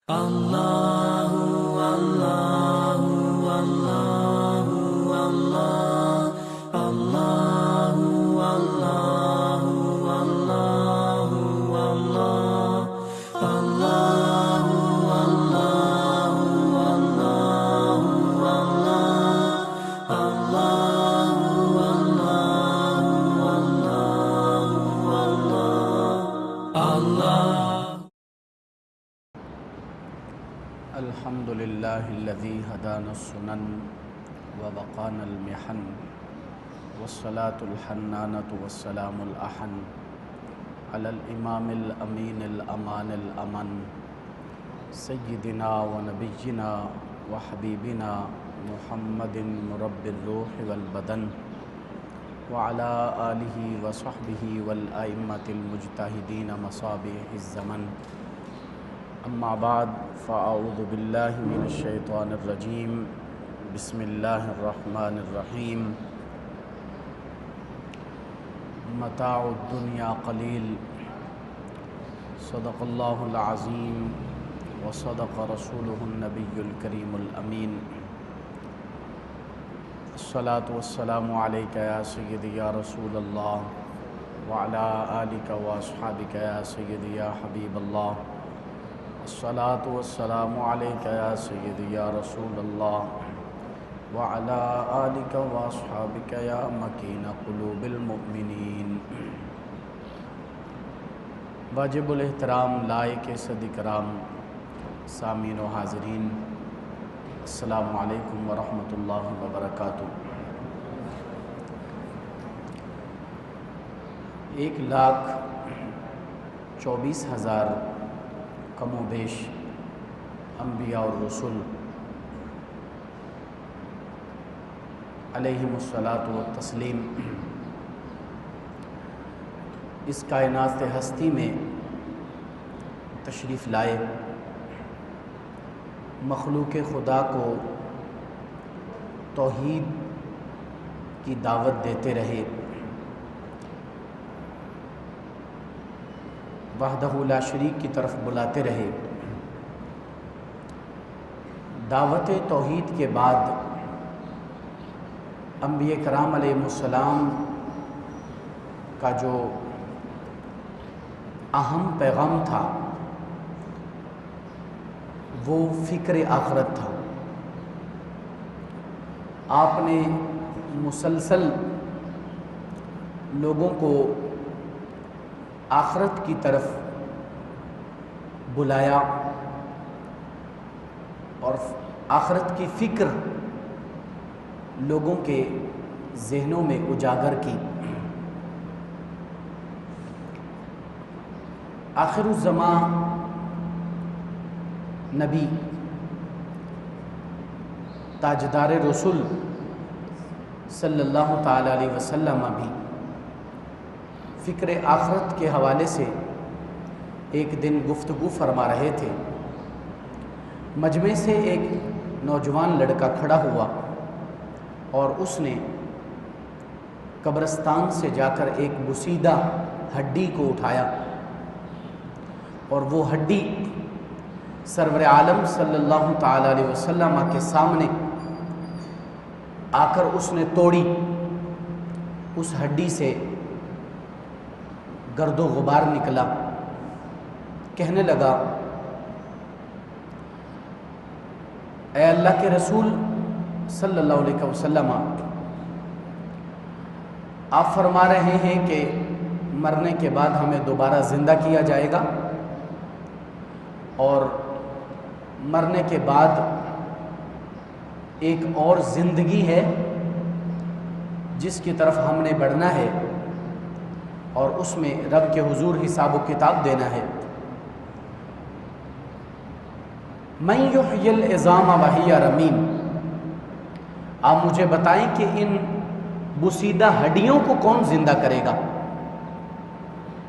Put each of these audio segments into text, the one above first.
اللہ اللہ اللہ اللہ اللہ اللہ اللہ اللہ اللہ الحمد لله الذي هدانا السنن ووقانا المحن والصلاة الحنانة والسلام الأحن على الإمام الأمين الأمان الأمن سيدنا ونبينا وحبيبنا محمد مرب الروح والبدن وعلى آله وصحبه والأئمة المجتهدين مصابيح الزمن. اما بعد فاعوذ باللہ من الشیطان الرجیم. بسم اللہ الرحمن الرحیم. متاع الدنیا قلیل صدق اللہ العظیم وصدق رسولہ النبی الکریم الامین. الصلاة والسلام علیک یا سیدی یا رسول اللہ وعلی آلک واصحابک یا سیدی یا حبیب اللہ. الصلاة والسلام علیک یا سیدی یا رسول اللہ وعلی آلک واصحابک یا مکین قلوب المؤمنین. واجب الاحترام لائق صد کرام سامعین و حاضرین، السلام علیکم ورحمۃ اللہ وبرکاتہ. 1,24,000 کم و بیش انبیاء اور رسول علیہم الصلاۃ والتسلیم اس کائنات ہستی میں تشریف لائے، مخلوق خدا کو توحید کی دعوت دیتے رہے، وحدہ لا شریک کی طرف بلاتے رہے. دعوت توحید کے بعد انبیاء کرام علیہ السلام کا جو اہم پیغام تھا وہ فکر آخرت تھا. آپ نے مسلسل لوگوں کو آخرت کی طرف بلایا اور آخرت کی فکر لوگوں کے ذہنوں میں اجاگر کی. آخر الزماں نبی تاجدار رسول صلی اللہ تعالی علیہ وسلم بھی فکر آخرت کے حوالے سے ایک دن گفتگو فرما رہے تھے. مجمع سے ایک نوجوان لڑکا کھڑا ہوا اور اس نے قبرستان سے جا کر ایک بسیدہ ہڈی کو اٹھایا اور وہ ہڈی سرور عالم صلی اللہ تعالی علیہ وسلم کے سامنے آ کر اس نے توڑی. اس ہڈی سے گرد و غبار نکلا. کہنے لگا، اے اللہ کے رسول صلی اللہ علیہ وسلم، آپ فرما رہے ہیں کہ مرنے کے بعد ہمیں دوبارہ زندہ کیا جائے گا اور مرنے کے بعد ایک اور زندگی ہے جس کی طرف ہم نے بڑھنا ہے اور اس میں رب کے حضور حساب و کتاب دینا ہے. من یحیی العظام وہی رمیم. آپ مجھے بتائیں کہ ان بسیدہ ہڈیوں کو کون زندہ کرے گا؟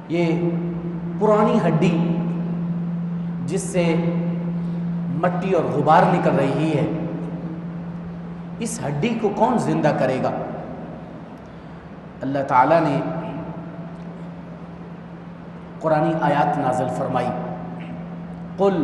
یہ پرانی ہڈی جس سے مٹی اور غبار نکل رہی ہے، اس ہڈی کو کون زندہ کرے گا؟ اللہ تعالیٰ نے قرآنی آیات نازل فرمائی. قل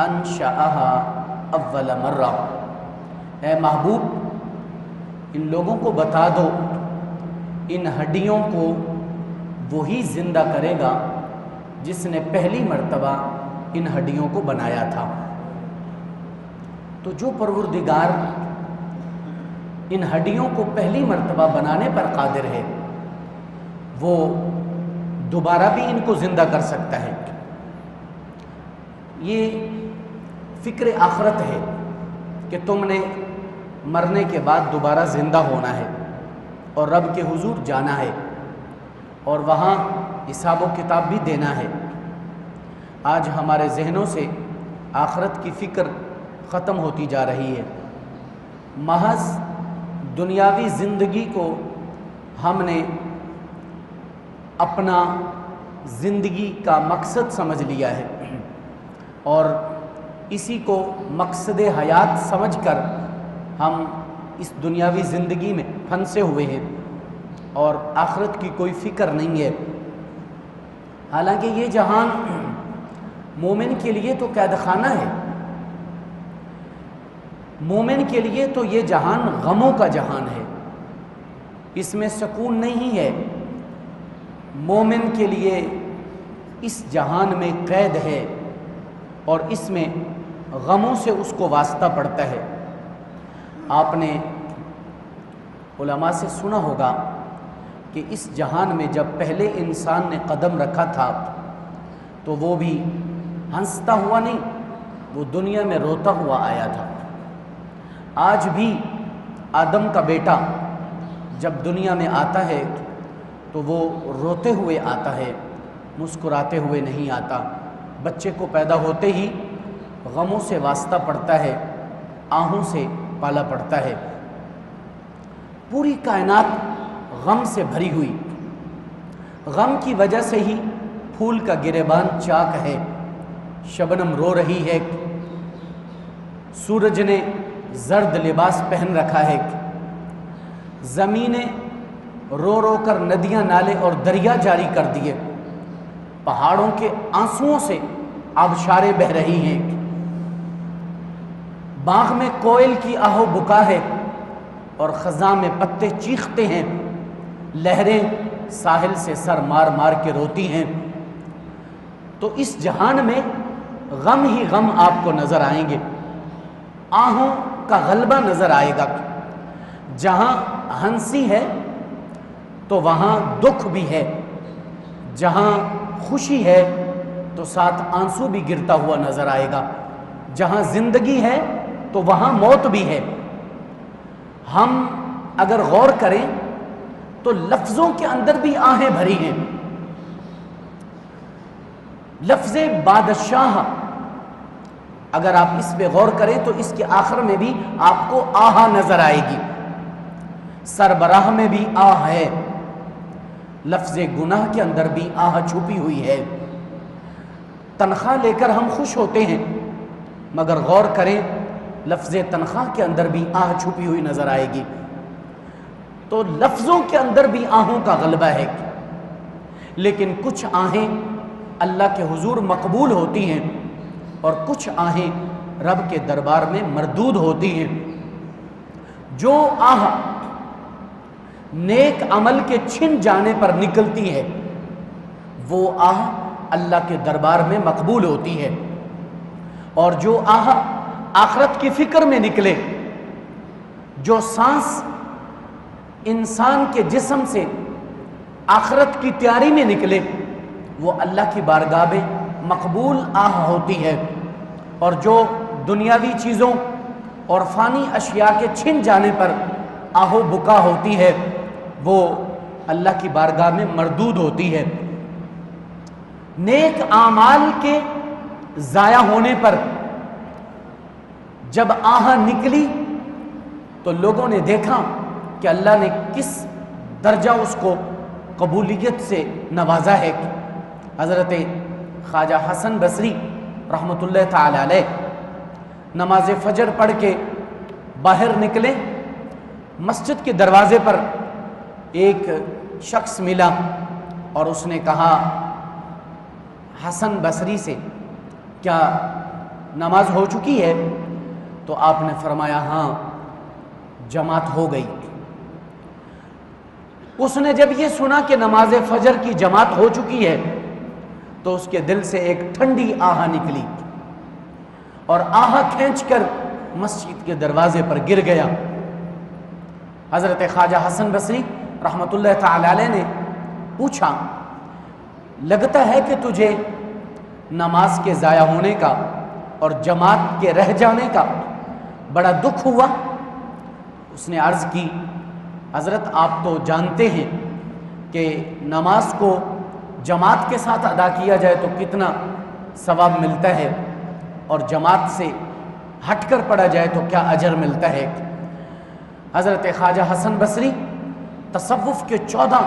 انشأہا اول مرہ، اے محبوب ان لوگوں کو بتا دو ان ہڈیوں کو وہی زندہ کرے گا جس نے پہلی مرتبہ ان ہڈیوں کو بنایا تھا۔ تو جو پروردگار ان ہڈیوں کو پہلی مرتبہ بنانے پر قادر ہے وہ دوبارہ بھی ان کو زندہ کر سکتا ہے۔ یہ فکر آخرت ہے کہ تم نے مرنے کے بعد دوبارہ زندہ ہونا ہے اور رب کے حضور جانا ہے اور وہاں حساب و کتاب بھی دینا ہے۔ آج ہمارے ذہنوں سے آخرت کی فکر ختم ہوتی جا رہی ہے۔ محض دنیاوی زندگی کو ہم نے اپنا زندگی کا مقصد سمجھ لیا ہے اور اسی کو مقصد حیات سمجھ کر ہم اس دنیاوی زندگی میں پھنسے ہوئے ہیں اور آخرت کی کوئی فکر نہیں ہے۔ حالانکہ یہ جہان مومن کے لیے تو قید خانہ ہے، مومن کے لیے تو یہ جہان غموں کا جہان ہے، اس میں سکون نہیں ہے۔ مومن کے لیے اس جہان میں قید ہے اور اس میں غموں سے اس کو واسطہ پڑتا ہے۔ آپ نے علماء سے سنا ہوگا کہ اس جہان میں جب پہلے انسان نے قدم رکھا تھا تو وہ بھی ہنستا ہوا نہیں، وہ دنیا میں روتا ہوا آیا تھا۔ آج بھی آدم کا بیٹا جب دنیا میں آتا ہے تو وہ روتے ہوئے آتا ہے، مسکراتے ہوئے نہیں آتا۔ بچے کو پیدا ہوتے ہی غموں سے واسطہ پڑتا ہے، آہوں سے پالا پڑتا ہے۔ پوری کائنات غم سے بھری ہوئی، غم کی وجہ سے ہی پھول کا گریبان چاک ہے، شبنم رو رہی ہے، سورج نے زرد لباس پہن رکھا ہے، زمینیں رو رو کر ندیاں نالے اور دریا جاری کر دیے، پہاڑوں کے آنسوؤں سے آبشاریں بہہ رہی ہیں، باغ میں کوئل کی آہ و بکا ہے اور خزاں میں پتے چیختے ہیں، لہریں ساحل سے سر مار مار کے روتی ہیں۔ تو اس جہان میں غم ہی غم آپ کو نظر آئیں گے، آہوں کا غلبہ نظر آئے گا۔ جہاں ہنسی ہے تو وہاں دکھ بھی ہے، جہاں خوشی ہے تو ساتھ آنسو بھی گرتا ہوا نظر آئے گا، جہاں زندگی ہے تو وہاں موت بھی ہے۔ ہم اگر غور کریں تو لفظوں کے اندر بھی آہیں بھری ہیں۔ لفظ بادشاہ اگر آپ اس پہ غور کریں تو اس کے آخر میں بھی آپ کو آہا نظر آئے گی، سربراہ میں بھی آہ ہے، لفظ گناہ کے اندر بھی آہ چھپی ہوئی ہے۔ تنخواہ لے کر ہم خوش ہوتے ہیں مگر غور کریں لفظ تنخواہ کے اندر بھی آہ چھپی ہوئی نظر آئے گی۔ تو لفظوں کے اندر بھی آہوں کا غلبہ ہے، لیکن کچھ آہیں اللہ کے حضور مقبول ہوتی ہیں اور کچھ آہیں رب کے دربار میں مردود ہوتی ہیں۔ جو آہ نیک عمل کے چھن جانے پر نکلتی ہے وہ آہ اللہ کے دربار میں مقبول ہوتی ہے، اور جو آہ آخرت کی فکر میں نکلے، جو سانس انسان کے جسم سے آخرت کی تیاری میں نکلے، وہ اللہ کی بارگاہ میں مقبول آہ ہوتی ہے، اور جو دنیاوی چیزوں اور فانی اشیاء کے چھن جانے پر آہ و بکا ہوتی ہے وہ اللہ کی بارگاہ میں مردود ہوتی ہے۔ نیک اعمال کے ضائع ہونے پر جب آہ نکلی تو لوگوں نے دیکھا کہ اللہ نے کس درجہ اس کو قبولیت سے نوازا ہے۔ حضرت خواجہ حسن بصری رحمۃ اللہ تعالی علیہ نماز فجر پڑھ کے باہر نکلے، مسجد کے دروازے پر ایک شخص ملا اور اس نے کہا حسن بصری سے کیا نماز ہو چکی ہے؟ تو آپ نے فرمایا ہاں جماعت ہو گئی۔ اس نے جب یہ سنا کہ نماز فجر کی جماعت ہو چکی ہے تو اس کے دل سے ایک ٹھنڈی آہ نکلی اور آہ کھینچ کر مسجد کے دروازے پر گر گیا۔ حضرت خواجہ حسن بصری رحمۃ اللہ تعالی علیہ نے پوچھا لگتا ہے کہ تجھے نماز کے ضائع ہونے کا اور جماعت کے رہ جانے کا بڑا دکھ ہوا؟ اس نے عرض کی حضرت آپ تو جانتے ہیں کہ نماز کو جماعت کے ساتھ ادا کیا جائے تو کتنا ثواب ملتا ہے اور جماعت سے ہٹ کر پڑھا جائے تو کیا اجر ملتا ہے۔ حضرت خواجہ حسن بصری تصوف کے 14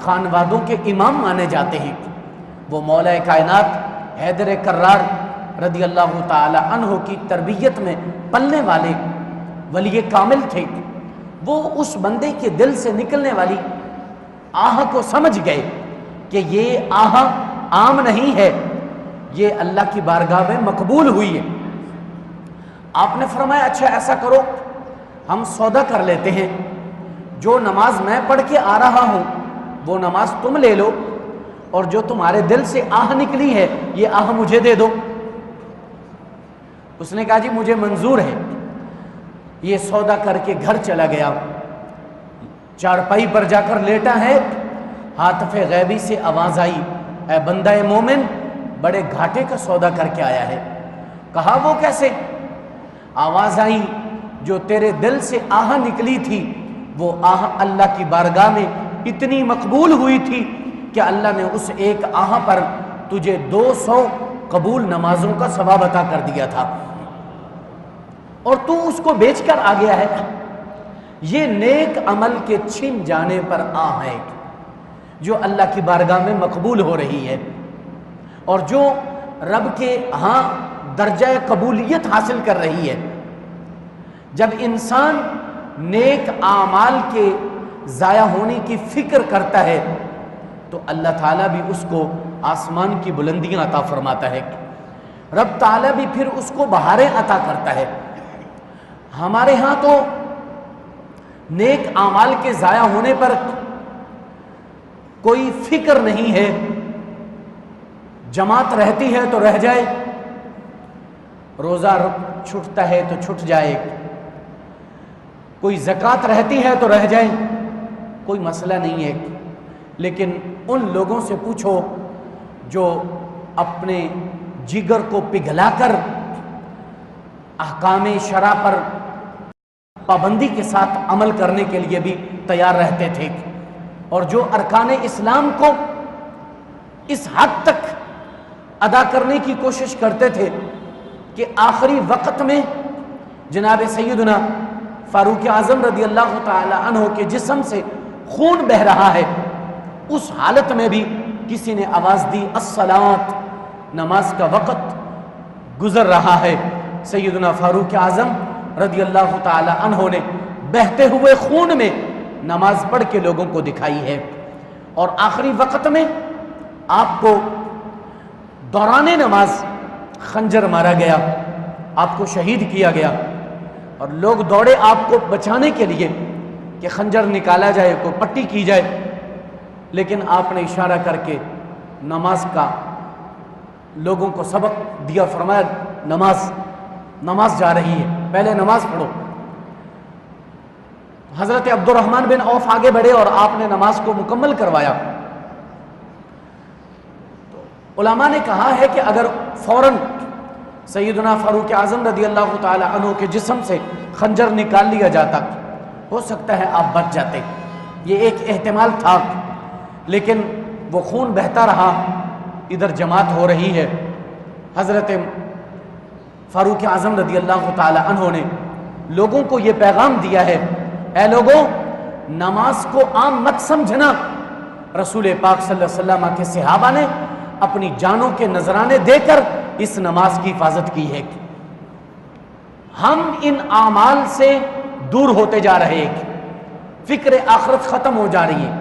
خانوادوں کے امام مانے جاتے ہیں۔ وہ مولا کائنات حیدر کرار رضی اللہ تعالی عنہ کی تربیت میں پلنے والے ولی کامل تھے۔ وہ اس بندے کے دل سے نکلنے والی آہ کو سمجھ گئے کہ یہ آہ عام نہیں ہے، یہ اللہ کی بارگاہ میں مقبول ہوئی ہے۔ آپ نے فرمایا اچھا ایسا کرو ہم سودا کر لیتے ہیں، جو نماز میں پڑھ کے آ رہا ہوں وہ نماز تم لے لو اور جو تمہارے دل سے آہ نکلی ہے یہ آہ مجھے دے دو۔ اس نے کہا جی مجھے منظور ہے۔ یہ سودا کر کے گھر چلا گیا، چارپائی پر جا کر لیٹا ہے، ہاتف غیبی سے آواز آئی اے بندہ مومن بڑے گھاٹے کا سودا کر کے آیا ہے۔ کہا وہ کیسے؟ آواز آئی جو تیرے دل سے آہ نکلی تھی وہ آہ اللہ کی بارگاہ میں اتنی مقبول ہوئی تھی کہ اللہ نے اس ایک آہ پر تجھے 200 قبول نمازوں کا ثواب عطا کر دیا تھا اور تو اس کو بیچ کر آ گیا ہے۔ یہ نیک عمل کے چھن جانے پر آہ ہے جو اللہ کی بارگاہ میں مقبول ہو رہی ہے اور جو رب کے ہاں درجہ قبولیت حاصل کر رہی ہے۔ جب انسان نیک اعمال کے ضائع ہونے کی فکر کرتا ہے تو اللہ تعالیٰ بھی اس کو آسمان کی بلندیاں عطا فرماتا ہے، رب تعالیٰ بھی پھر اس کو بہاریں عطا کرتا ہے۔ ہمارے ہاں تو نیک اعمال کے ضائع ہونے پر کوئی فکر نہیں ہے، جماعت رہتی ہے تو رہ جائے، روزہ چھٹتا ہے تو چھٹ جائے، کوئی زکوٰۃ رہتی ہے تو رہ جائے، کوئی مسئلہ نہیں ہے۔ لیکن ان لوگوں سے پوچھو جو اپنے جگر کو پگھلا کر احکام شرع پر پابندی کے ساتھ عمل کرنے کے لیے بھی تیار رہتے تھے اور جو ارکان اسلام کو اس حد تک ادا کرنے کی کوشش کرتے تھے کہ آخری وقت میں جناب سیدنا فاروق اعظم رضی اللہ تعالی عنہ کے جسم سے خون بہہ رہا ہے، اس حالت میں بھی کسی نے آواز دی الصلاۃ، نماز کا وقت گزر رہا ہے، سیدنا فاروق اعظم رضی اللہ تعالی عنہ نے بہتے ہوئے خون میں نماز پڑھ کے لوگوں کو دکھائی ہے اور آخری وقت میں آپ کو دوران نماز خنجر مارا گیا، آپ کو شہید کیا گیا اور لوگ دوڑے آپ کو بچانے کے لیے کہ خنجر نکالا جائے، کو پٹی کی جائے، لیکن آپ نے اشارہ کر کے نماز کا لوگوں کو سبق دیا، فرمایا نماز جا رہی ہے، پہلے نماز پڑھو۔ حضرت عبد الرحمن بن عوف آگے بڑھے اور آپ نے نماز کو مکمل کروایا۔ علماء نے کہا ہے کہ اگر فوراً سیدنا فاروق اعظم رضی اللہ تعالی عنہ کے جسم سے خنجر نکال لیا جاتا ہو سکتا ہے آپ بچ جاتے، یہ ایک احتمال تھا، لیکن وہ خون بہتا رہا، ادھر جماعت ہو رہی ہے۔ حضرت فاروق اعظم رضی اللہ تعالی عنہ نے لوگوں کو یہ پیغام دیا ہے، اے لوگوں نماز کو عام مت سمجھنا، رسول پاک صلی اللہ علیہ وسلم کے صحابہ نے اپنی جانوں کے نذرانے دے کر اس نماز کی حفاظت کی ہے۔ ہم ان اعمال سے دور ہوتے جا رہے ہیں، فکر آخرت ختم ہو جا رہی ہے۔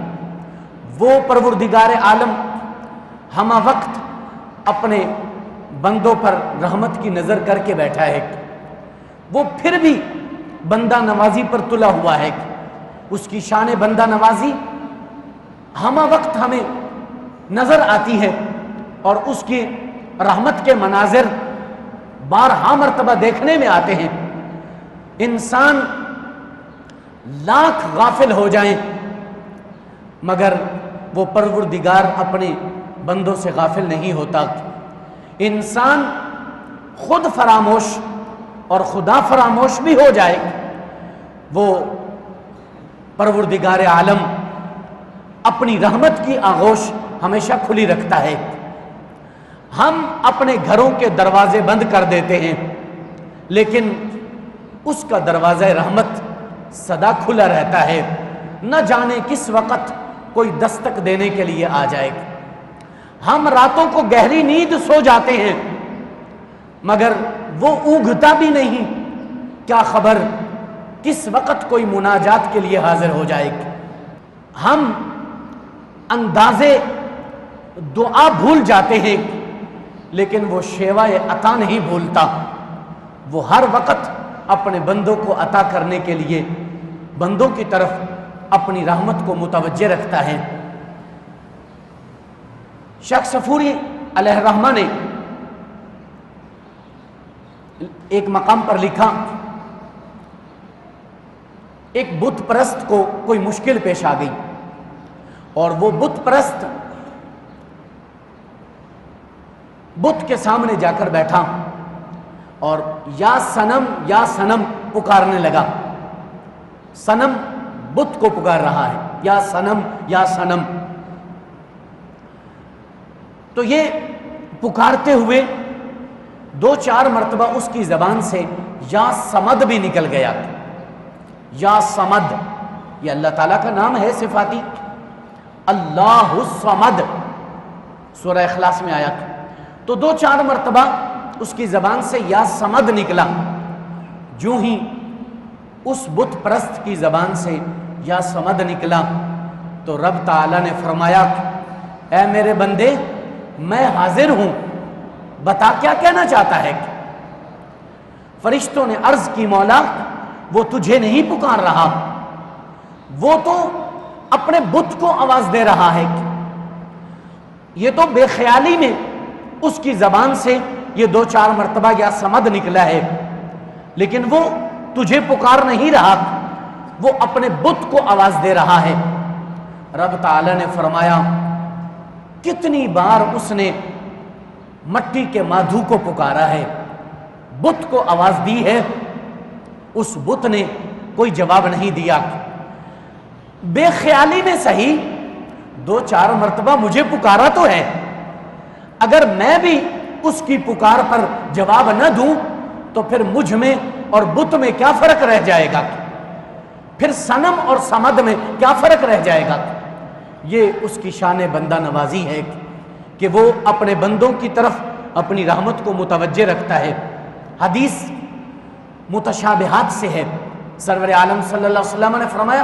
وہ پروردگار عالم ہمہ وقت اپنے بندوں پر رحمت کی نظر کر کے بیٹھا ہے، وہ پھر بھی بندہ نوازی پر تلا ہوا ہے۔ اس کی شان بندہ نوازی ہمہ وقت ہمیں نظر آتی ہے اور اس کی رحمت کے مناظر بارہا مرتبہ دیکھنے میں آتے ہیں۔ انسان لاکھ غافل ہو جائیں مگر وہ پروردگار اپنے بندوں سے غافل نہیں ہوتا۔ انسان خود فراموش اور خدا فراموش بھی ہو جائے، وہ پروردگار عالم اپنی رحمت کی آغوش ہمیشہ کھلی رکھتا ہے۔ ہم اپنے گھروں کے دروازے بند کر دیتے ہیں لیکن اس کا دروازہ رحمت سدا کھلا رہتا ہے، نہ جانے کس وقت کوئی دستک دینے کے لیے آ جائے۔ ہم راتوں کو گہری نیند سو جاتے ہیں مگر وہ اونگتا بھی نہیں، کیا خبر کس وقت کوئی مناجات کے لیے حاضر ہو جائے۔ ہم اندازے دعا بھول جاتے ہیں لیکن وہ شیوائے عطا نہیں بھولتا، وہ ہر وقت اپنے بندوں کو عطا کرنے کے لیے بندوں کی طرف اپنی رحمت کو متوجہ رکھتا ہے۔ شیخ صفوری علیہ الرحمہ نے ایک مقام پر لکھا، ایک بت پرست کو کوئی مشکل پیش آ گئی اور وہ بت پرست بت کے سامنے جا کر بیٹھا اور یا صنم پکارنے لگا۔ صنم بت کو پکار رہا ہے، یا صنم۔ تو یہ پکارتے ہوئے 2-4 مرتبہ اس کی زبان سے یا صمد بھی نکل گیا۔ یا صمد یہ اللہ تعالیٰ کا نام ہے صفاتی، اللہ الصمد، سورہ اخلاص میں آیا۔ تو 2-4 مرتبہ اس کی زبان سے یا صمد نکلا، جو ہی اس بت پرست کی زبان سے یا صمد نکلا تو رب تعالیٰ نے فرمایا، اے میرے بندے میں حاضر ہوں، بتا کیا کہنا چاہتا ہے۔ فرشتوں نے عرض کی، مولا وہ تجھے نہیں پکار رہا، وہ تو اپنے بت کو آواز دے رہا ہے۔ یہ تو بے خیالی میں اس کی زبان سے یہ 2-4 مرتبہ یا صمد نکلا ہے، لیکن وہ تجھے پکار نہیں رہا، وہ اپنے بت کو آواز دے رہا ہے۔ رب تعالی نے فرمایا، کتنی بار اس نے مٹی کے مادھو کو پکارا ہے، بت کو آواز دی ہے، اس بت نے کوئی جواب نہیں دیا۔ بے خیالی میں صحیح 2-4 مرتبہ مجھے پکارا تو ہے، اگر میں بھی اس کی پکار پر جواب نہ دوں تو پھر مجھ میں اور بت میں کیا فرق رہ جائے گا، پھر صنم اور صمد میں کیا فرق رہ جائے گا۔ یہ اس کی شان بندہ نوازی ہے کہ وہ اپنے بندوں کی طرف اپنی رحمت کو متوجہ رکھتا ہے۔ حدیث متشابہات سے ہے، سرور عالم صلی اللہ علیہ وسلم نے فرمایا،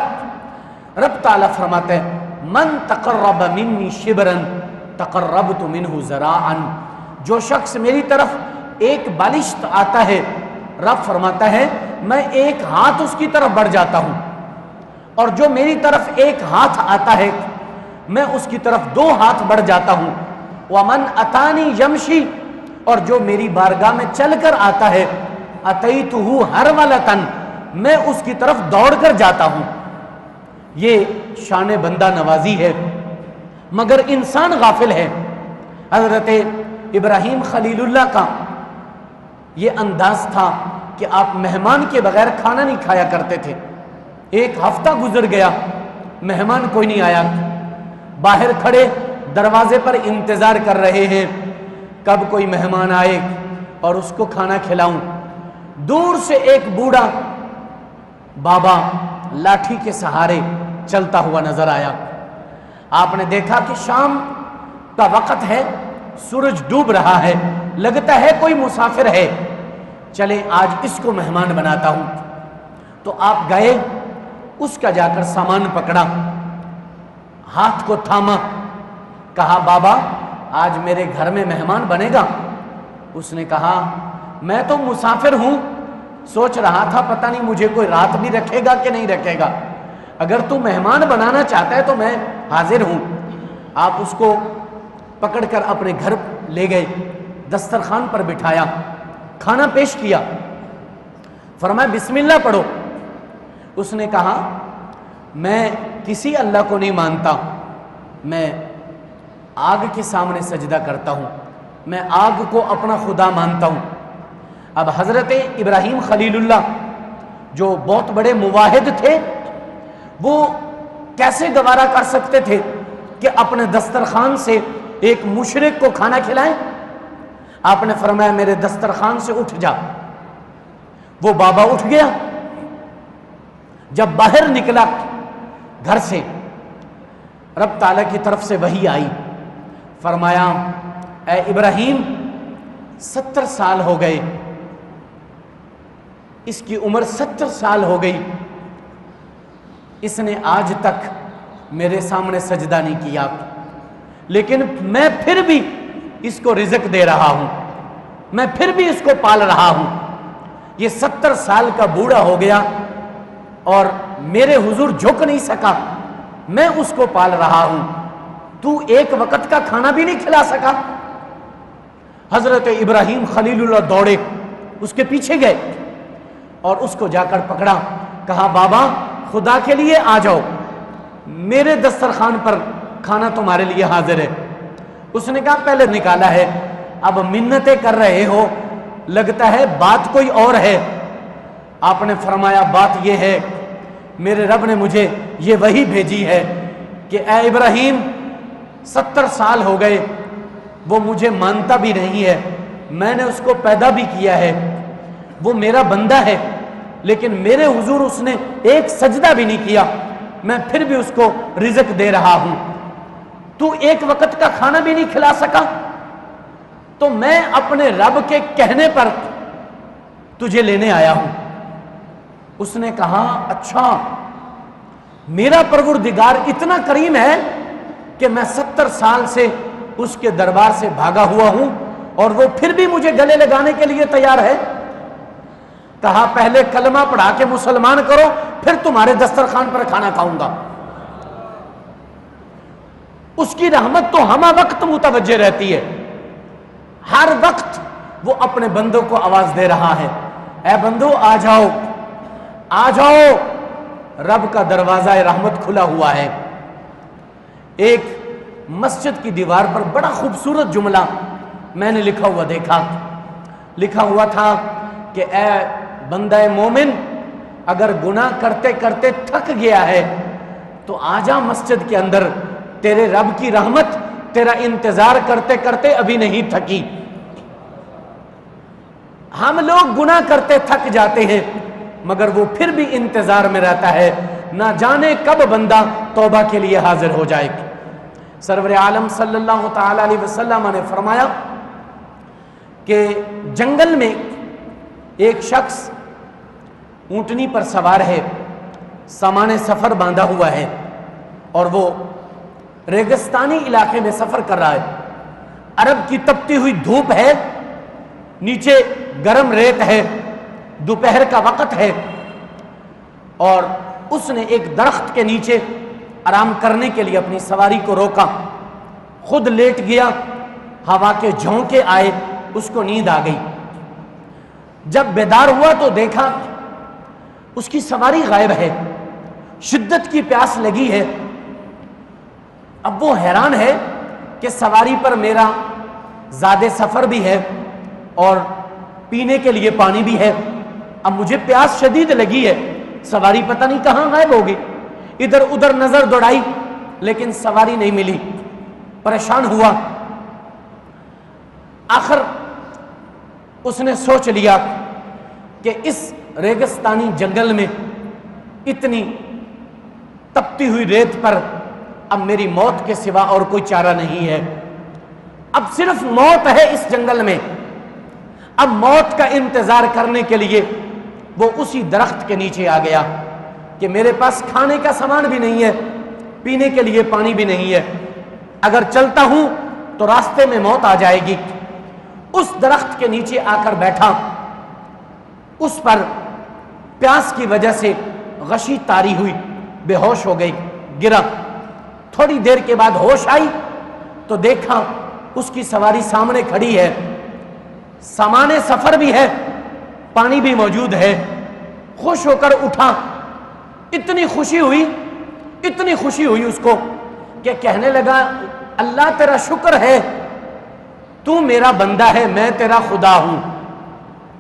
رب تعالیٰ فرماتے ہیں، من تقرب منی شبرا تقربت منہ ذراعا، جو شخص میری طرف ایک بالشت آتا ہے، رب فرماتا ہے میں ایک ہاتھ اس کی طرف بڑھ جاتا ہوں، اور جو میری طرف ایک ہاتھ آتا ہے میں اس کی طرف 2 ہاتھ بڑھ جاتا ہوں۔ ومن اتانی یمشی، اور جو میری بارگاہ میں چل کر آتا ہے، اتیتہ ہرولۃ، میں اس کی طرف دوڑ کر جاتا ہوں۔ یہ شان بندہ نوازی ہے، مگر انسان غافل ہے۔ حضرت ابراہیم خلیل اللہ کا یہ انداز تھا کہ آپ مہمان کے بغیر کھانا نہیں کھایا کرتے تھے۔ ایک ہفتہ گزر گیا، مہمان کوئی نہیں آیا، باہر کھڑے دروازے پر انتظار کر رہے ہیں کب کوئی مہمان آئے اور اس کو کھانا کھلاؤں۔ دور سے ایک بوڑھا بابا لاٹھی کے سہارے چلتا ہوا نظر آیا۔ آپ نے دیکھا کہ شام کا وقت ہے، سورج ڈوب رہا ہے، لگتا ہے کوئی مسافر ہے، چلیں آج اس کو مہمان بناتا ہوں۔ تو آپ گئے، اس کا جا کر سامان پکڑا، ہاتھ کو تھاما، کہا بابا آج میرے گھر میں مہمان بنے گا؟ اس نے کہا میں تو مسافر ہوں، سوچ رہا تھا پتہ نہیں مجھے کوئی رات بھی رکھے گا کہ نہیں رکھے گا، اگر تو مہمان بنانا چاہتا ہے تو میں حاضر ہوں۔ آپ اس کو پکڑ کر اپنے گھر لے گئے، دسترخوان پر بٹھایا، کھانا پیش کیا، فرمایا بسم اللہ پڑھو۔ اس نے کہا میں کسی اللہ کو نہیں مانتا، میں آگ کے سامنے سجدہ کرتا ہوں، میں آگ کو اپنا خدا مانتا ہوں۔ اب حضرت ابراہیم خلیل اللہ جو بہت بڑے مواحد تھے، وہ کیسے گوارا کر سکتے تھے کہ اپنے دسترخوان سے ایک مشرک کو کھانا کھلائیں؟ آپ نے فرمایا میرے دسترخوان سے اٹھ جا۔ وہ بابا اٹھ گیا۔ جب باہر نکلا گھر سے، رب تعالیٰ کی طرف سے وحی آئی، فرمایا اے ابراہیم 70 سال ہو گئے، اس کی عمر 70 سال ہو گئی، اس نے آج تک میرے سامنے سجدہ نہیں کیا، لیکن میں پھر بھی اس کو رزق دے رہا ہوں، میں پھر بھی اس کو پال رہا ہوں۔ یہ 70 سال کا بوڑھا ہو گیا اور میرے حضور جھک نہیں سکا، میں اس کو پال رہا ہوں، تو ایک وقت کا کھانا بھی نہیں کھلا سکا۔ حضرت ابراہیم خلیل اللہ دوڑے، اس کے پیچھے گئے اور اس کو جا کر پکڑا، کہا بابا خدا کے لیے آ جاؤ، میرے دسترخوان پر کھانا تمہارے لیے حاضر ہے۔ اس نے کہا پہلے نکالا ہے، اب منتیں کر رہے ہو، لگتا ہے بات کوئی اور ہے۔ آپ نے فرمایا بات یہ ہے میرے رب نے مجھے یہ وحی بھیجی ہے کہ اے ابراہیم 70 سال ہو گئے، وہ مجھے مانتا بھی نہیں ہے، میں نے اس کو پیدا بھی کیا ہے، وہ میرا بندہ ہے، لیکن میرے حضور اس نے ایک سجدہ بھی نہیں کیا، میں پھر بھی اس کو رزق دے رہا ہوں، تو ایک وقت کا کھانا بھی نہیں کھلا سکا، تو میں اپنے رب کے کہنے پر تجھے لینے آیا ہوں۔ اس نے کہا اچھا، میرا پروردگار اتنا کریم ہے کہ میں 70 سال سے اس کے دربار سے بھاگا ہوا ہوں اور وہ پھر بھی مجھے گلے لگانے کے لیے تیار ہے۔ کہا پہلے کلمہ پڑھا کے مسلمان کرو، پھر تمہارے دسترخوان پر کھانا کھاؤں گا۔ اس کی رحمت تو ہمہ وقت متوجہ رہتی ہے، ہر وقت وہ اپنے بندوں کو آواز دے رہا ہے، اے بندو آ جاؤ آ جاؤ، رب کا دروازہ رحمت کھلا ہوا ہے۔ ایک مسجد کی دیوار پر بڑا خوبصورت جملہ میں نے لکھا ہوا دیکھا، لکھا ہوا تھا کہ اے بندہ مومن، اگر گناہ کرتے کرتے تھک گیا ہے تو آجا مسجد کے اندر، تیرے رب کی رحمت تیرا انتظار کرتے کرتے ابھی نہیں تھکی۔ ہم لوگ گناہ کرتے تھک جاتے ہیں مگر وہ پھر بھی انتظار میں رہتا ہے، نہ جانے کب بندہ توبہ کے لیے حاضر ہو جائے۔ سرور عالم صلی اللہ تعالی علیہ وسلم نے فرمایا کہ جنگل میں ایک شخص اونٹنی پر سوار ہے، سامان سفر باندھا ہوا ہے اور وہ ریگستانی علاقے میں سفر کر رہا ہے، عرب کی تپتی ہوئی دھوپ ہے، نیچے گرم ریت ہے، دوپہر کا وقت ہے، اور اس نے ایک درخت کے نیچے آرام کرنے کے لیے اپنی سواری کو روکا، خود لیٹ گیا، ہوا کے جھونکے آئے، اس کو نیند آ گئی۔ جب بیدار ہوا تو دیکھا اس کی سواری غائب ہے، شدت کی پیاس لگی ہے۔ اب وہ حیران ہے کہ سواری پر میرا زیادہ سفر بھی ہے اور پینے کے لیے پانی بھی ہے، اب مجھے پیاس شدید لگی ہے، سواری پتہ نہیں کہاں غائب ہوگی۔ ادھر ادھر نظر دوڑائی لیکن سواری نہیں ملی، پریشان ہوا۔ آخر اس نے سوچ لیا کہ اس ریگستانی جنگل میں اتنی تپتی ہوئی ریت پر اب میری موت کے سوا اور کوئی چارہ نہیں ہے، اب صرف موت ہے اس جنگل میں۔ اب موت کا انتظار کرنے کے لیے وہ اسی درخت کے نیچے آ گیا کہ میرے پاس کھانے کا سامان بھی نہیں ہے، پینے کے لیے پانی بھی نہیں ہے، اگر چلتا ہوں تو راستے میں موت آ جائے گی۔ اس درخت کے نیچے آ کر بیٹھا، اس پر پیاس کی وجہ سے غشی طاری ہوئی، بے ہوش ہو گئی، گرا۔ تھوڑی دیر کے بعد ہوش آئی تو دیکھا اس کی سواری سامنے کھڑی ہے، سامان سفر بھی ہے، پانی بھی موجود ہے۔ خوش ہو کر اٹھا، اتنی خوشی ہوئی اس کو کہ کہنے لگا اللہ تیرا شکر ہے، تو میرا بندہ ہے، میں تیرا خدا ہوں۔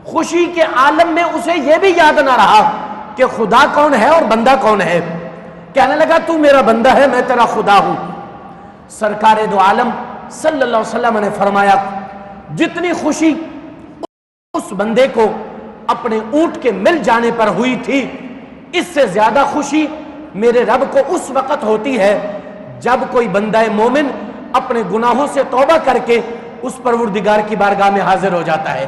خوشی کے عالم میں اسے یہ بھی یاد نہ رہا کہ خدا کون ہے اور بندہ کون ہے۔ کہنے لگا تو میرا بندہ ہے، میں تیرا خدا ہوں۔ سرکار دو عالم صلی اللہ علیہ وسلم نے فرمایا جتنی خوشی اس بندے کو اپنے اونٹ کے مل جانے پر ہوئی تھی، اس سے زیادہ خوشی میرے رب کو اس وقت ہوتی ہے جب کوئی بندہ مومن اپنے گناہوں سے توبہ کر کے اس پروردگار کی بارگاہ میں حاضر ہو جاتا ہے۔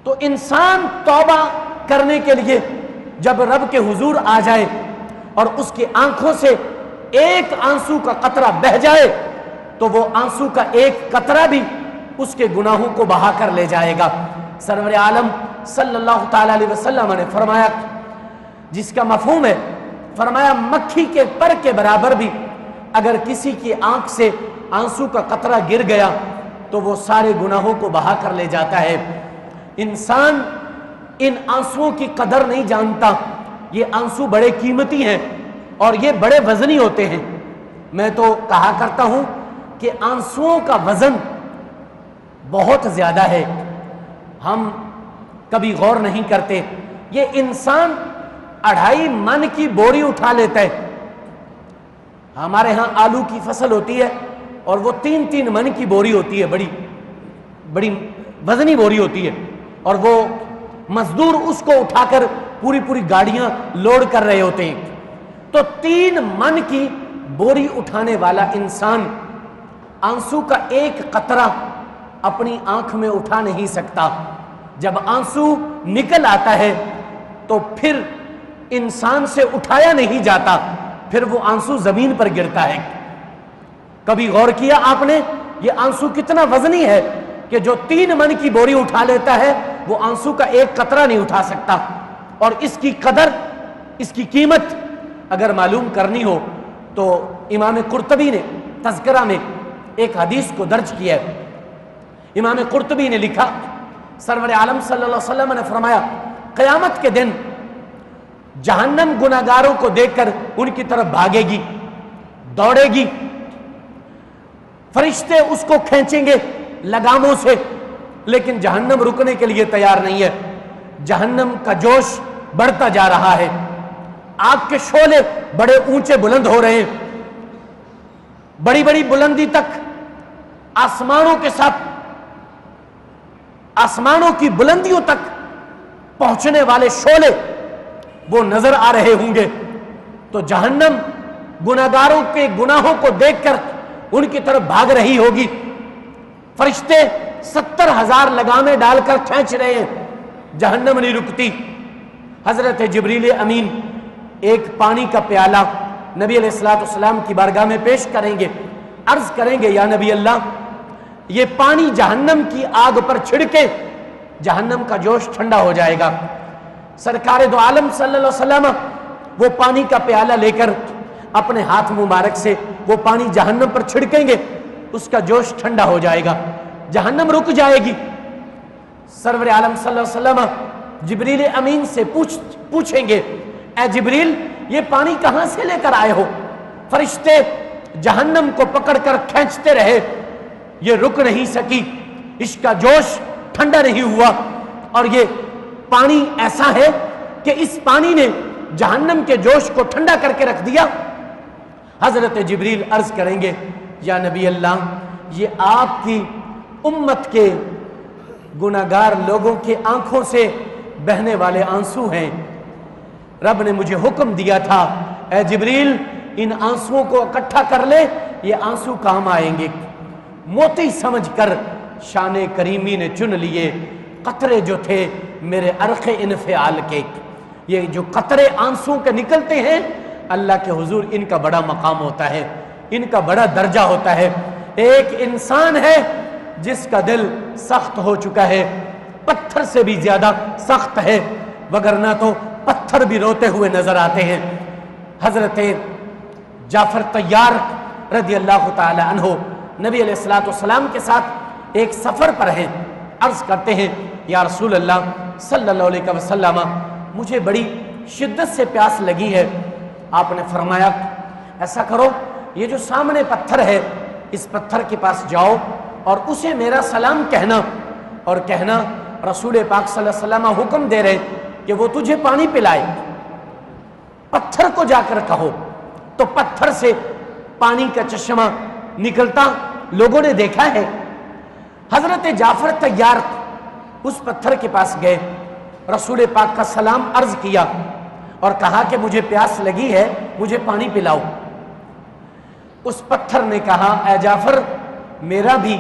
تو انسان توبہ کرنے کے لیے جب رب کے حضور آ جائے اور اس کی آنکھوں سے ایک آنسو کا قطرہ بہہ جائے تو وہ آنسو کا ایک قطرہ بھی اس کے گناہوں کو بہا کر لے جائے گا۔ سرور عالم صلی اللہ تعالی علیہ وسلم نے فرمایا، جس کا مفہوم ہے، فرمایا مکھی کے پر کے برابر بھی اگر کسی کی آنکھ سے آنسو کا قطرہ گر گیا تو وہ سارے گناہوں کو بہا کر لے جاتا ہے۔ انسان ان آنسوؤں کی قدر نہیں جانتا۔ یہ آنسو بڑے قیمتی ہیں اور یہ بڑے وزنی ہوتے ہیں۔ میں تو کہا کرتا ہوں کہ آنسوؤں کا وزن بہت زیادہ ہے، ہم کبھی غور نہیں کرتے۔ یہ انسان 2.5 من کی بوری اٹھا لیتا ہے۔ ہمارے ہاں آلو کی فصل ہوتی ہے اور وہ 3 من کی بوری ہوتی ہے، بڑی وزنی بوری ہوتی ہے، اور وہ مزدور اس کو اٹھا کر پوری گاڑیاں لوڈ کر رہے ہوتے ہیں۔ تو 3 من کی بوری اٹھانے والا انسان آنسو کا ایک قطرہ اپنی آنکھ میں اٹھا نہیں سکتا۔ جب آنسو نکل آتا ہے تو پھر انسان سے اٹھایا نہیں جاتا، پھر وہ آنسو زمین پر گرتا ہے۔ کبھی غور کیا آپ نے یہ آنسو کتنا وزنی ہے کہ جو 3 من کی بوری اٹھا لیتا ہے وہ آنسو کا ایک قطرہ نہیں اٹھا سکتا۔ اور اس کی قدر، اس کی قیمت اگر معلوم کرنی ہو تو امام قرطبی نے تذکرہ میں ایک حدیث کو درج کیا ہے۔ امام قرطبی نے لکھا، سرور عالم صلی اللہ علیہ وسلم نے فرمایا قیامت کے دن جہنم گناہگاروں کو دیکھ کر ان کی طرف بھاگے گی، دوڑے گی، فرشتے اس کو کھینچیں گے لگاموں سے، لیکن جہنم رکنے کے لیے تیار نہیں ہے۔ جہنم کا جوش بڑھتا جا رہا ہے، آگ کے شعلے بڑے اونچے بلند ہو رہے ہیں، بڑی بلندی تک آسمانوں کے ساتھ، آسمانوں کی بلندیوں تک پہنچنے والے شعلے وہ نظر آ رہے ہوں گے۔ تو جہنم گناہگاروں کے گناہوں کو دیکھ کر ان کی طرف بھاگ رہی ہوگی، فرشتے 70,000 لگامیں ڈال کر کھینچ رہے ہیں، جہنم نہیں رکتی۔ حضرت جبریل امین ایک پانی کا پیالہ نبی علیہ السلام کی بارگاہ میں پیش کریں گے، عرض کریں گے یا نبی اللہ یہ پانی جہنم کی آگ پر چھڑکے جہنم کا جوش ٹھنڈا ہو جائے گا۔ سرکار دو عالم صلی اللہ علیہ وسلم وہ پانی کا پیالہ لے کر اپنے ہاتھ مبارک سے وہ پانی جہنم پر چھڑکیں گے، اس کا جوش ٹھنڈا ہو جائے گا، جہنم رک جائے گی۔ سرور عالم صلی اللہ علیہ وسلم جبریل امین سے پوچھیں گے اے جبریل یہ پانی کہاں سے لے کر آئے ہو؟ فرشتے جہنم کو پکڑ کر کھینچتے رہے، یہ رک نہیں سکی، اس کا جوش ٹھنڈا نہیں ہوا، اور یہ پانی ایسا ہے کہ اس پانی نے جہنم کے جوش کو ٹھنڈا کر کے رکھ دیا۔ حضرت جبریل عرض کریں گے یا نبی اللہ یہ آپ کی امت کے گناہگار لوگوں کے آنکھوں سے بہنے والے آنسو ہیں، رب نے مجھے حکم دیا تھا اے جبریل ان آنسوؤں کو اکٹھا کر لے، یہ آنسو کام آئیں گے۔ موتی سمجھ کر شان کریمی نے چن لیے قطرے جو تھے میرے عرق انفعال کے۔ یہ جو قطرے آنسوؤں کے نکلتے ہیں اللہ کے حضور ان کا بڑا مقام ہوتا ہے، ان کا بڑا درجہ ہوتا ہے۔ ایک انسان ہے جس کا دل سخت ہو چکا ہے، پتھر سے بھی زیادہ سخت ہے، وگرنہ تو پتھر بھی روتے ہوئے نظر آتے ہیں۔ حضرت جعفر طیار رضی اللہ تعالی عنہ نبی علیہ الصلوۃ والسلام کے ساتھ ایک سفر پر ہیں، عرض کرتے ہیں یا رسول اللہ صلی اللہ علیہ وسلم مجھے بڑی شدت سے پیاس لگی ہے۔ آپ نے فرمایا ایسا کرو، یہ جو سامنے پتھر ہے اس پتھر کے پاس جاؤ اور اسے میرا سلام کہنا، اور کہنا رسول پاک صلی اللہ علیہ وسلم حکم دے رہے کہ وہ تجھے پانی پلائے۔ پتھر کو جا کر کہو تو پتھر سے پانی کا چشمہ نکلتا لوگوں نے دیکھا ہے۔ حضرت جعفر طیار اس پتھر کے پاس گئے، رسول پاک کا سلام عرض کیا اور کہا کہ مجھے پیاس لگی ہے، مجھے پانی پلاؤ۔ اس پتھر نے کہا اے جعفر میرا بھی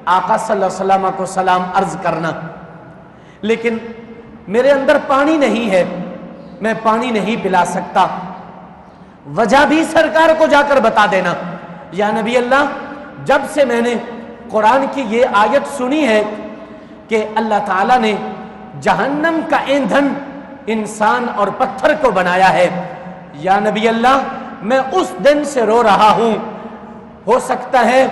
آقا صلی اللہ علیہ وسلم کو سلام عرض کرنا، لیکن میرے اندر پانی نہیں ہے، میں پانی نہیں پلا سکتا، وجہ بھی سرکار کو جا کر بتا دینا۔ یا نبی اللہ جب سے میں نے قرآن کی یہ آیت سنی ہے کہ اللہ تعالیٰ نے جہنم کا ایندھن انسان اور پتھر کو بنایا ہے، یا نبی اللہ میں اس دن سے رو رہا ہوں، ہو سکتا ہے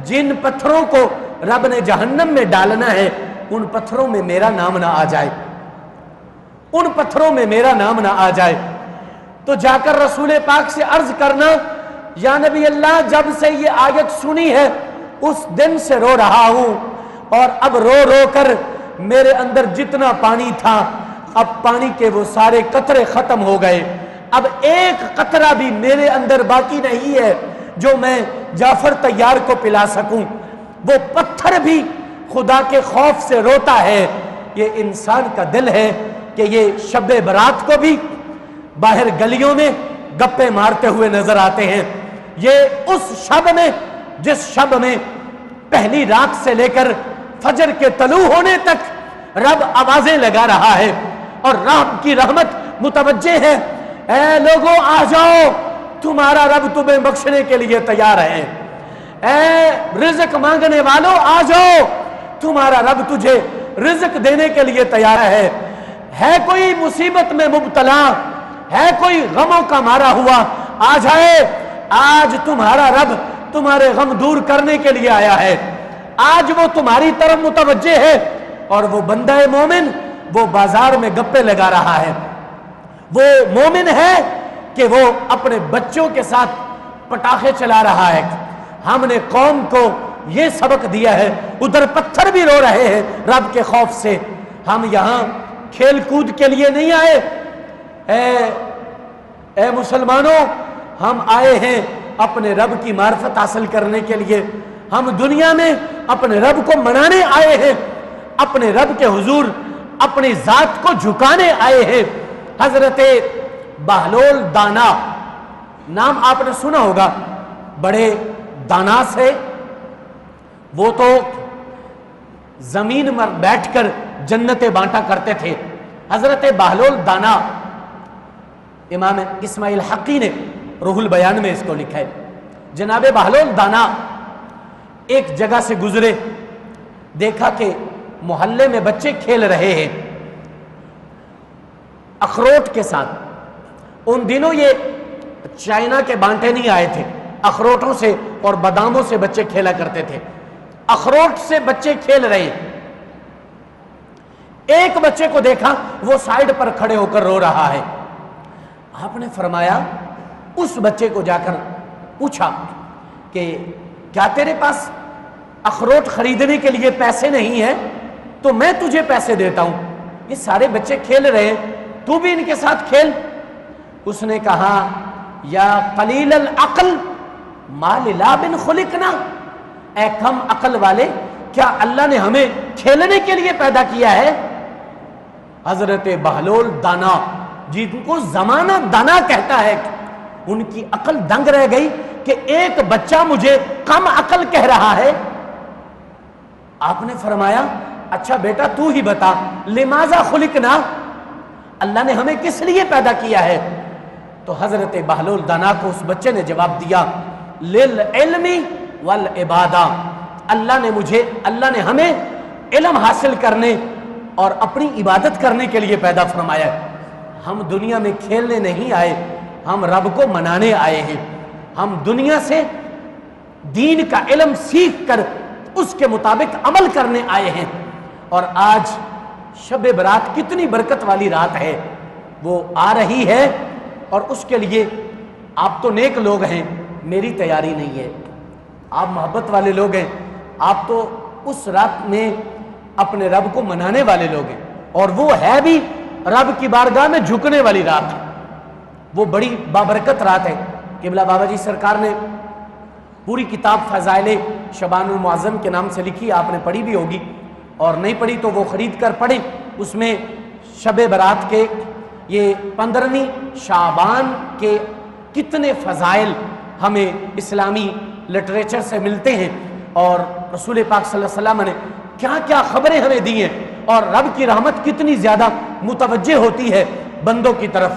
جن پتھروں کو رب نے جہنم میں ڈالنا ہے ان پتھروں میں میرا نام نہ آ جائے، ان پتھروں میں میرا نام نہ آ جائے۔ تو جا کر رسول پاک سے عرض کرنا یا نبی اللہ جب سے یہ آیت سنی ہے اس دن سے رو رہا ہوں، اور اب رو رو کر میرے اندر جتنا پانی تھا اب پانی کے وہ سارے قطرے ختم ہو گئے، اب ایک قطرہ بھی میرے اندر باقی نہیں ہے جو میں جعفر طیار کو پلا سکوں۔ وہ پتھر بھی خدا کے خوف سے روتا ہے۔ یہ انسان کا دل ہے کہ یہ شب برات کو بھی باہر گلیوں میں گپے مارتے ہوئے نظر آتے ہیں۔ یہ اس شب میں جس شب میں پہلی رات سے لے کر فجر کے طلوع ہونے تک رب آوازیں لگا رہا ہے اور رب کی رحمت متوجہ ہے، اے لوگوں آ جاؤ تمہارا رب تمہیں بخشنے کے لیے تیار ہے، اے رزق مانگنے والوں آ جاؤ تمہارا رب تجھے رزق دینے کے لیے تیار ہے کوئی مصیبت میں مبتلا، ہے کوئی غموں کا مارا ہوا، آ جائے، آج تمہارا رب تمہارے غم دور کرنے کے لیے آیا ہے، آج وہ تمہاری طرف متوجہ ہے۔ اور وہ بندہ مومن وہ بازار میں گپے لگا رہا ہے، وہ مومن ہے کہ وہ اپنے بچوں کے ساتھ پٹاخے چلا رہا ہے۔ ہم نے قوم کو یہ سبق دیا ہے، ادھر پتھر بھی رو رہے ہیں رب کے خوف سے۔ ہم یہاں کھیل کود کے لیے نہیں آئے، اے مسلمانوں ہم آئے ہیں اپنے رب کی معرفت حاصل کرنے کے لیے، ہم دنیا میں اپنے رب کو منانے آئے ہیں، اپنے رب کے حضور اپنی ذات کو جھکانے آئے ہیں۔ حضرت بہلول دانا نام آپ نے سنا ہوگا، بڑے دانا سے، وہ تو زمین پر بیٹھ کر جنتیں بانٹا کرتے تھے۔ حضرت بہلول دانا امام اسماعیل حقی نے روح البیان میں اس کو لکھا ہے۔ جناب بہلول دانا ایک جگہ سے گزرے، دیکھا کہ محلے میں بچے کھیل رہے ہیں اخروٹ کے ساتھ۔ ان دنوں یہ چائنا کے بانٹے نہیں آئے تھے، اخروٹوں سے اور باداموں سے بچے کھیلا کرتے تھے۔ اخروٹ سے بچے کھیل رہے ہیں، ایک بچے کو دیکھا وہ سائیڈ پر کھڑے ہو کر رو رہا ہے۔ آپ نے فرمایا اس بچے کو جا کر پوچھا کہ کیا تیرے پاس اخروٹ خریدنے کے لیے پیسے نہیں ہیں؟ تو میں تجھے پیسے دیتا ہوں، یہ سارے بچے کھیل رہے ہیں تو بھی ان کے ساتھ کھیل۔ اس نے کہا یا قلیل العقل ما للعب خلقنا، اے کم عقل والے کیا اللہ نے ہمیں کھیلنے کے لیے پیدا کیا ہے؟ حضرت بہلول دانا جن کو زمانہ دانا کہتا ہے، ان کی عقل دنگ رہ گئی کہ ایک بچہ مجھے کم عقل کہہ رہا ہے۔ آپ نے فرمایا اچھا بیٹا تو ہی بتا لماذا خلقنا، اللہ نے ہمیں کس لیے پیدا کیا ہے؟ تو حضرت بہلول دانا کو اس بچے نے جواب دیا للعلم والعبادہ، اللہ نے ہمیں علم حاصل کرنے اور اپنی عبادت کرنے کے لیے پیدا فرمایا ہے۔ ہم دنیا میں کھیلنے نہیں آئے، ہم رب کو منانے آئے ہیں۔ ہم دنیا سے دین کا علم سیکھ کر اس کے مطابق عمل کرنے آئے ہیں۔ اور آج شب برات کتنی برکت والی رات ہے، وہ آ رہی ہے، اور اس کے لیے آپ تو نیک لوگ ہیں، میری تیاری نہیں ہے۔ آپ محبت والے لوگ ہیں، آپ تو اس رات میں اپنے رب کو منانے والے لوگ ہیں، اور وہ ہے بھی رب کی بارگاہ میں جھکنے والی رات ہے۔ وہ بڑی بابرکت رات ہے۔ قبلہ بابا جی سرکار نے پوری کتاب فضائل شعبان المعظم کے نام سے لکھی، آپ نے پڑھی بھی ہوگی، اور نہیں پڑھی تو وہ خرید کر پڑھیں۔ اس میں شب برات کے، یہ 15ویں شعبان کے کتنے فضائل ہمیں اسلامی لٹریچر سے ملتے ہیں، اور رسول پاک صلی اللہ علیہ وسلم نے کیا کیا خبریں ہمیں دی ہیں، اور رب کی رحمت کتنی زیادہ متوجہ ہوتی ہے بندوں کی طرف۔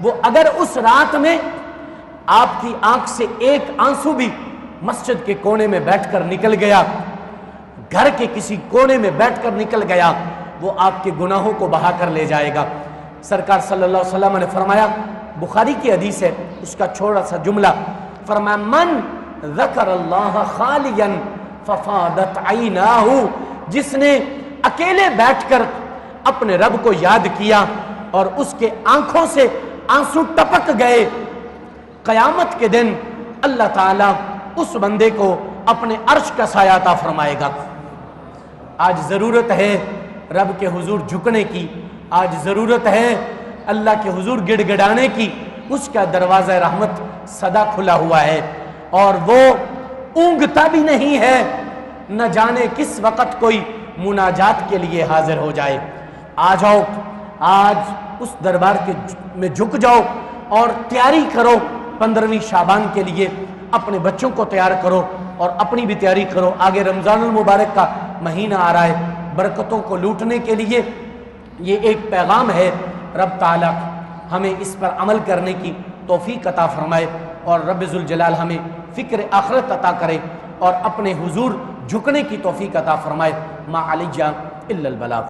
وہ اگر اس رات میں آپ کی آنکھ سے ایک آنسو بھی مسجد کے کونے میں بیٹھ کر نکل گیا، گھر کے کسی کونے میں بیٹھ کر نکل گیا، وہ آپ کے گناہوں کو بہا کر لے جائے گا۔ سرکار صلی اللہ علیہ وسلم نے فرمایا، بخاری کی حدیث ہے، اس کا چھوڑا سا جملہ، فرمایا من ذکر اللہ خالیا ففاضت عیناہ، جس نے اکیلے بیٹھ کر اپنے رب کو یاد کیا اور اس کے آنکھوں سے آنسو ٹپک گئے، قیامت کے دن اللہ تعالیٰ اس بندے کو اپنے عرش کا سایہ عطا فرمائے گا۔ آج ضرورت ہے رب کے حضور جھکنے کی، آج ضرورت ہے اللہ کے حضور گڑ گڑانے کی۔ اس کا دروازہ رحمت سدا کھلا ہوا ہے، اور وہ اونگتا بھی نہیں ہے، نہ جانے کس وقت کوئی مناجات کے لیے حاضر ہو جائے۔ آ جاؤ، آج اس دربار کے میں جھک جاؤ اور تیاری کرو 15ویں شعبان کے لیے، اپنے بچوں کو تیار کرو اور اپنی بھی تیاری کرو۔ آگے رمضان المبارک کا مہینہ آ رہا ہے، برکتوں کو لوٹنے کے لیے یہ ایک پیغام ہے۔ رب تعالیٰ ہمیں اس پر عمل کرنے کی توفیق عطا فرمائے، اور رب ذوالجلال ہمیں فکر آخرت عطا کرے اور اپنے حضور جھکنے کی توفیق عطا فرمائے۔ ما علیہ الا البلاغ۔